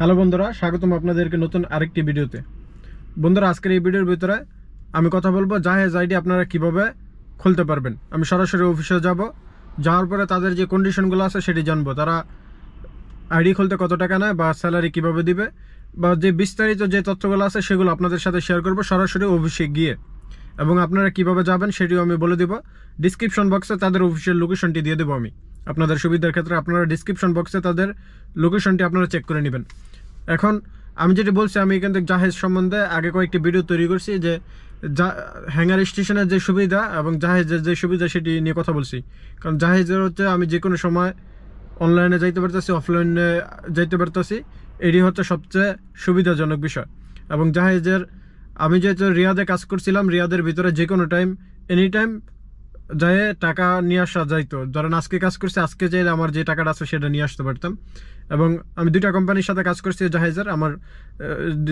Hello বন্ধুরা, স্বাগতম আপনাদেরকে নতুন আরেকটি ভিডিওতে। বন্ধুরা, আজকের এই ভিডিওর ভিতরে আমি কথা বলবো জাহেজ আইডি আপনারা কিভাবে খুলতে পারবেন। আমি সরাসরি অফিসে যাব, যাওয়ার পরে তাদের যে কন্ডিশনগুলো আছে সেটি জানবো। তারা আইডি খুলতে কত টাকা নেয় বা স্যালারি কিভাবে দিবে বা যে বিস্তারিত যে তথ্যগুলো আছে সেগুলো আপনাদের সাথে শেয়ার করবো সরাসরি অফিসে গিয়ে। এবং আপনারা কিভাবে যাবেন সেটিও আমি বলে দিব। ডিসক্রিপশন বক্সে তাদের অফিসিয়াল লোকেশনটি দিয়ে দেবো আমি। আপনাদের সুবিধার ক্ষেত্রে আপনারা ডিসক্রিপশন বক্সে তাদের লোকেশনটি আপনারা চেক করে নেবেন। এখন আমি যেটি বলছি, আমি এখান থেকে জাহেজ সম্বন্ধে আগে কয়েকটি ভিডিও তৈরি করছি, যে হ্যাঙ্গার স্টেশনের যে সুবিধা এবং জাহেজের যে সুবিধা সেটি নিয়ে কথা বলছি। কারণ জাহেজের হচ্ছে আমি যে কোনো সময় অনলাইনে যাইতে পারতেছি, অফলাইনে যাইতে পারতেছি, এটি হচ্ছে সবচেয়ে সুবিধাজনক বিষয়। এবং জাহেজের আমি যেহেতু রিয়াদে কাজ করছিলাম, রিয়াদের ভিতরে যে কোনো টাইম এনি টাইম যায় টাকা নিয়ে আসা যাইতো। ধরেন আজকে কাজ করছি, আজকে চাইলে আমার যে টাকাটা আছে সেটা নিয়ে আসতে পারতাম। এবং আমি দুইটা কোম্পানির সাথে কাজ করছি জাহেজের। আমার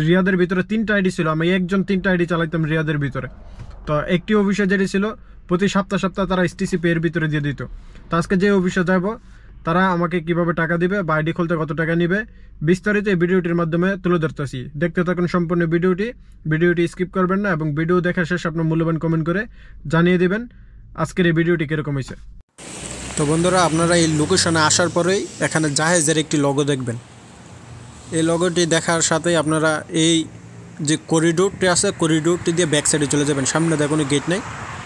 রিয়াদের ভিতরে 3টা আইডি ছিল, আমি একজন 3টা আইডি চালাইতাম রিয়াদের ভিতরে। তো একটি অফিসে যেটি ছিল প্রতি সপ্তাহ তারা এসটিসি পে এর ভিতরে দিয়ে দিত। তো আজকে যে অফিসে যাব তারা আমাকে কিভাবে টাকা দিবে বা আইডি খুলতে কত টাকা নিবে বিস্তারিত এই ভিডিওটির মাধ্যমে তুলে ধরতেছি। দেখতে থাকুন সম্পূর্ণ ভিডিওটি স্কিপ করবেন না এবং ভিডিও দেখার শেষে আপনার মূল্যবান কমেন্ট করে জানিয়ে দিবেন আজকের এই ভিডিওটি কীরকম হয়েছে। তো বন্ধুরা, আপনারা এই লোকেশনে আসার পরেই এখানে জাহেজের একটি লগো দেখবেন। এই লগোটি দেখার সাথেই আপনারা এই যে করিডোরটি আছে, করিডোরটি দিয়ে ব্যাক সাইডে চলে যাবেন। সামনে দেখো কোনো গেট নেই,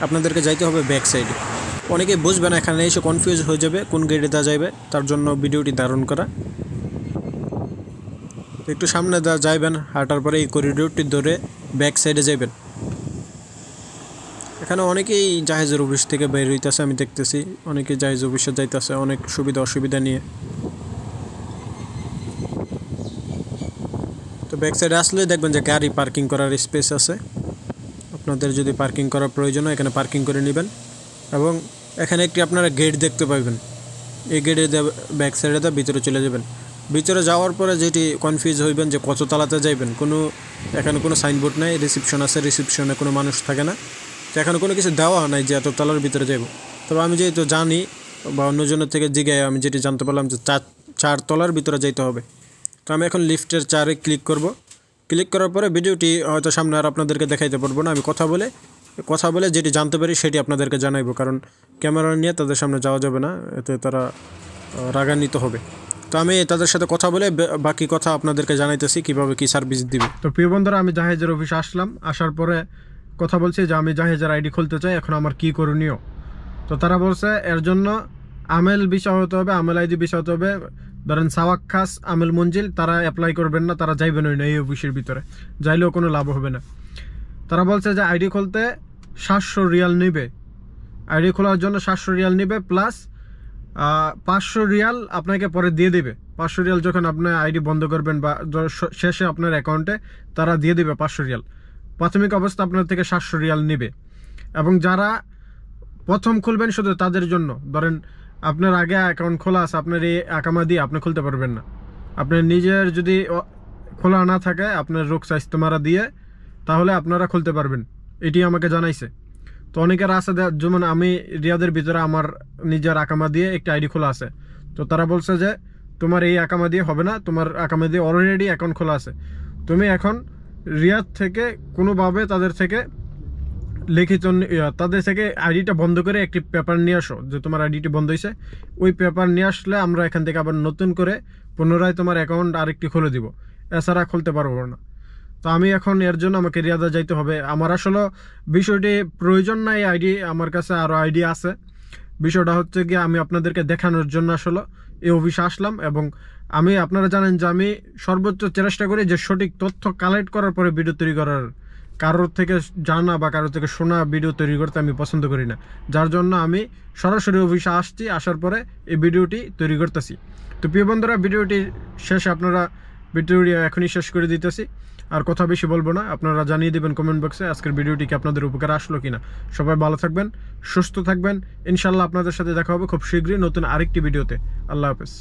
আপনাদেরকে যাইতে হবে ব্যাক সাইডে। অনেকেই বুঝবে না, এখানে এসে কনফিউজ হয়ে যাবে কোন গেটে দেওয়া যাবে, তার জন্য ভিডিওটি ধারণ করা। একটু সামনে যাইবেন, হাঁটার পরে এই করিডোরটি ধরে ব্যাক সাইডে যাবেন। এখানে অনেকেই জাহাজের অফিস থেকে বের হইতেছে, আমি দেখতেছি অনেকেই জাহাজ অফিসে যাইতেছে অনেক সুবিধা অসুবিধা নিয়ে। তো ব্যাক সাইডে আসলে দেখবেন যে গাড়ি পার্কিং করার স্পেস আছে। আপনাদের যদি পার্কিং করার প্রয়োজন হয় এখানে পার্কিং করে নেবেন। এবং এখানে একটি আপনারা গেট দেখতে পাবেন, এই গেটে ব্যাক সাইডে ভিতরে চলে যাবেন। ভিতরে যাওয়ার পরে যেটি কনফিউজ হইবেন যে কত তলাতে যাইবেন, এখানে কোনো সাইনবোর্ড নাই। রিসিপশন আছে, রিসিপশনে কোনো মানুষ থাকে না। তো এখানে কোনো কিছু দেওয়া নাই যে এত তলার ভিতরে যাব। তবে আমি যেহেতু জানি বা অন্যজনের থেকে জিজ্ঞাসা আমি যেটি জানতে পারলাম যে 4 তলার ভিতরে যাইতে হবে। তো আমি এখন লিফটের 4-এ ক্লিক করব। ক্লিক করার পরে ভিডিওটি হয়তো সামনে আর আপনাদেরকে দেখাইতে পারবো না। আমি কথা বলে যেটি জানতে পারি সেটি আপনাদেরকে জানাইবো, কারণ ক্যামেরা নিয়ে তাদের সামনে যাওয়া যাবে না, এতে তারা রাগান্বিত হবে। তো আমি তাদের সাথে কথা বলে বাকি কথা আপনাদেরকে জানাইতেছি কীভাবে কী সার্ভিস দিবে। তো প্রিয় বন্ধুরা, আমি জাহেজের অফিসে আসলাম। আসার পরে কথা বলছি যে আমি জাহেজের আইডি খুলতে চাই, এখন আমার কী করণীয়। তো তারা বলছে এর জন্য আমেল বিষয় হতে হবে, আমেল আইডি বিষয় হতে হবে। ধরেন সাওয়াক খাস, আমেল মঞ্জিল, তারা অ্যাপ্লাই করবেন না, তারা যাইবেন না এই অফিসের ভিতরে, যাইলেও কোনো লাভ হবে না। তারা বলছে যে আইডি খুলতে 700 রিয়াল নেবে, আইডি খোলার জন্য 700 রিয়াল নেবে, প্লাস 500 রিয়াল আপনাকে পরে দিয়ে দেবে। 500 রিয়াল যখন আপনি আইডি বন্ধ করবেন বা শেষে আপনার অ্যাকাউন্টে তারা দিয়ে দেবে 500 রিয়াল। প্রাথমিক অবস্থা আপনার থেকে 700 রিয়াল নেবে। এবং যারা প্রথম খুলবেন শুধু তাদের জন্য, ধরেন আপনার আগে অ্যাকাউন্ট খোলা আছে, আপনার এই আকামা দিয়ে আপনি খুলতে পারবেন না। আপনার নিজের যদি খোলা না থাকে, আপনার রুকসা ইস্তেমারা দিয়ে, তাহলে আপনারা খুলতে পারবেন, এটি আমাকে জানাইছে। তো অনেকের আছে, যেমন আমি রিয়াদের ভিতরে আমার নিজের আকামা দিয়ে একটা আইডি খোলা আছে। তো তারা বলছে যে তোমার এই আকামা দিয়ে হবে না, তোমার আকামা দিয়ে অলরেডি অ্যাকাউন্ট খোলা আছে। তুমি এখন রিয়াদ থেকে কোনোভাবে তাদের থেকে লিখিত তাদের থেকে আইডিটা বন্ধ করে একটি পেপার নিয়ে আসো যে তোমার আইডিটি বন্ধ হয়েছে। ওই পেপার নিয়ে আসলে আমরা এখান থেকে আবার নতুন করে পুনরায় তোমার অ্যাকাউন্ট আরেকটি খুলে দিব, এছাড়া খুলতে পারবো না। তো আমি এখন এর জন্য আমাকে রিয়াদে যাইতে হবে। আমার আসলে বিষয়টি প্রয়োজন নাই, আইডি আমার কাছে আরও আইডি আছে। বিষয়টা হচ্ছে কি, আমি আপনাদেরকে দেখানোর জন্য আসলে এই অফিসে আসলাম। এবং আপনারা জানেন যে আমি সর্বোচ্চ চেষ্টা করি যে সঠিক তথ্য কালেক্ট করার পরে ভিডিও তৈরি করার। কারোর থেকে জানা বা কারোর থেকে শোনা ভিডিও তৈরি করতে আমি পছন্দ করি না, যার জন্য আমি সরাসরি অফিসে আসছি, আসার পরে এই ভিডিওটি তৈরি করতেছি। তো প্রিয় বন্ধুরা, ভিডিওটি শেষে আপনারা ভিডিওটি এখনই শেষ করে দিতেছি, আর কথা বেশি বলবো না। আপনারা জানিয়ে দেবেন কমেন্ট বক্সে আজকের ভিডিওটি কি আপনাদের উপকার আসলো কিনা। সবাই ভালো থাকবেন, সুস্থ থাকবেন। ইনশাল্লাহ আপনাদের সাথে দেখা হবে খুব শীঘ্রই নতুন আরেকটি ভিডিওতে। আল্লাহ হাফেজ।